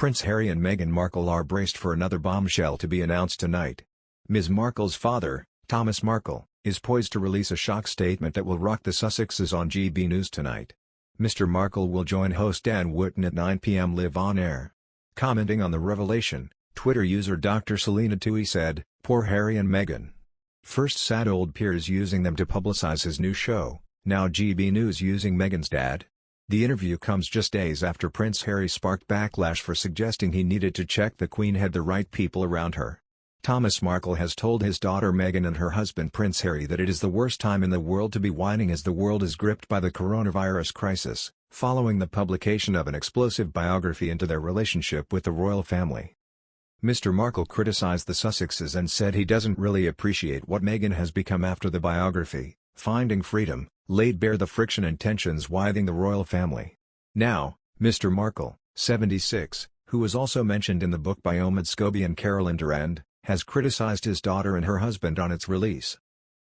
Prince Harry and Meghan Markle are braced for another bombshell to be announced tonight. Ms. Markle's father, Thomas Markle, is poised to release a shock statement that will rock the Sussexes on GB News tonight. Mr. Markle will join host Dan Wootton at 9 p.m. live on air. Commenting on the revelation, Twitter user Dr. Selena Tui said, "Poor Harry and Meghan. First sad old peers using them to publicize his new show, now GB News using Meghan's dad." The interview comes just days after Prince Harry sparked backlash for suggesting he needed to check the Queen had the right people around her. Thomas Markle has told his daughter Meghan and her husband Prince Harry that it is the worst time in the world to be whining as the world is gripped by the coronavirus crisis, following the publication of an explosive biography into their relationship with the royal family. Mr. Markle criticized the Sussexes and said he doesn't really appreciate what Meghan has become after the biography, Finding Freedom, laid bare the friction and tensions within the royal family. Now, Mr. Markle, 76, who was also mentioned in the book by Omid, Scobie and Carolyn Durand, has criticized his daughter and her husband on its release.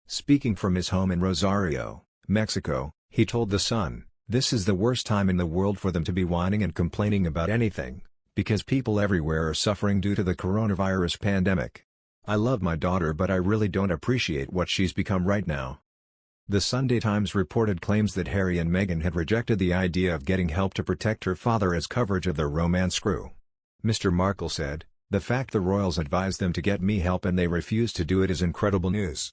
Speaking from his home in Rosario, Mexico, he told The Sun, "This is the worst time in the world for them to be whining and complaining about anything, because people everywhere are suffering due to the coronavirus pandemic. I love my daughter but I really don't appreciate what she's become right now." The Sunday Times reported claims that Harry and Meghan had rejected the idea of getting help to protect her father as coverage of their romance grew. Mr. Markle said, "The fact the royals advised them to get me help and they refused to do it is incredible news."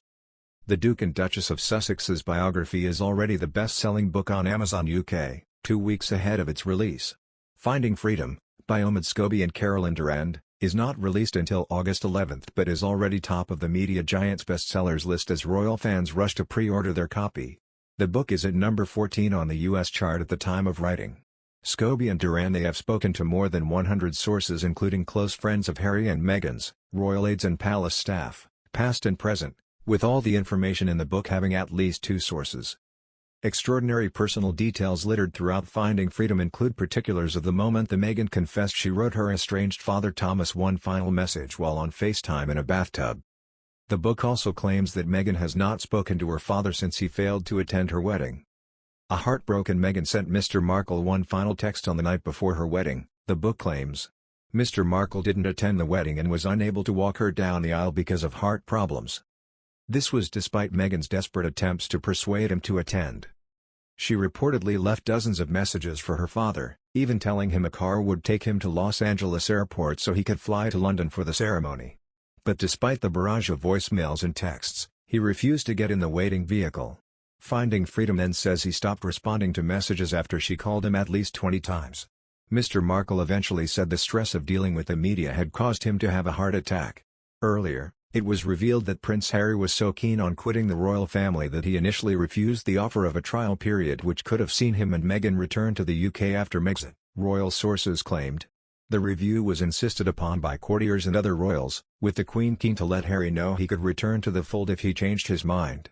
The Duke and Duchess of Sussex's biography is already the best-selling book on Amazon UK, 2 weeks ahead of its release. Finding Freedom, by Omid, Scobie and Carolyn Durand, is not released until August 11 but is already top of the media giant's bestsellers list as royal fans rush to pre-order their copy. The book is at number 14 on the US chart at the time of writing. Scobie and Durand have spoken to more than 100 sources including close friends of Harry and Meghan's, royal aides and palace staff, past and present, with all the information in the book having at least 2 sources. Extraordinary personal details littered throughout Finding Freedom include particulars of the moment that Meghan confessed she wrote her estranged father Thomas one final message while on FaceTime in a bathtub. The book also claims that Meghan has not spoken to her father since he failed to attend her wedding. A heartbroken Meghan sent Mr. Markle one final text on the night before her wedding, the book claims. Mr. Markle didn't attend the wedding and was unable to walk her down the aisle because of heart problems. This was despite Meghan's desperate attempts to persuade him to attend. She reportedly left dozens of messages for her father, even telling him a car would take him to Los Angeles airport so he could fly to London for the ceremony. But despite the barrage of voicemails and texts, he refused to get in the waiting vehicle. Finding Freedom then says he stopped responding to messages after she called him at least 20 times. Mr. Markle eventually said the stress of dealing with the media had caused him to have a heart attack. Earlier, it was revealed that Prince Harry was so keen on quitting the royal family that he initially refused the offer of a trial period which could have seen him and Meghan return to the UK after Megxit, royal sources claimed. The review was insisted upon by courtiers and other royals, with the Queen keen to let Harry know he could return to the fold if he changed his mind.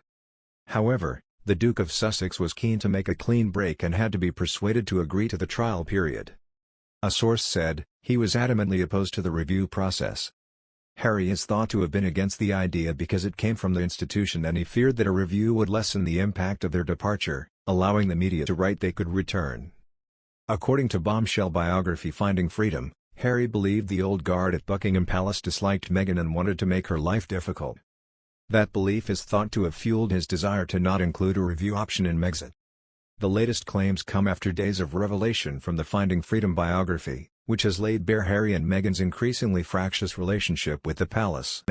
However, the Duke of Sussex was keen to make a clean break and had to be persuaded to agree to the trial period. A source said, he was adamantly opposed to the review process. Harry is thought to have been against the idea because it came from the institution and he feared that a review would lessen the impact of their departure, allowing the media to write they could return. According to Bombshell biography Finding Freedom, Harry believed the old guard at Buckingham Palace disliked Meghan and wanted to make her life difficult. That belief is thought to have fueled his desire to not include a review option in Megxit. The latest claims come after days of revelation from the Finding Freedom biography, which has laid bare Harry and Meghan's increasingly fractious relationship with the palace.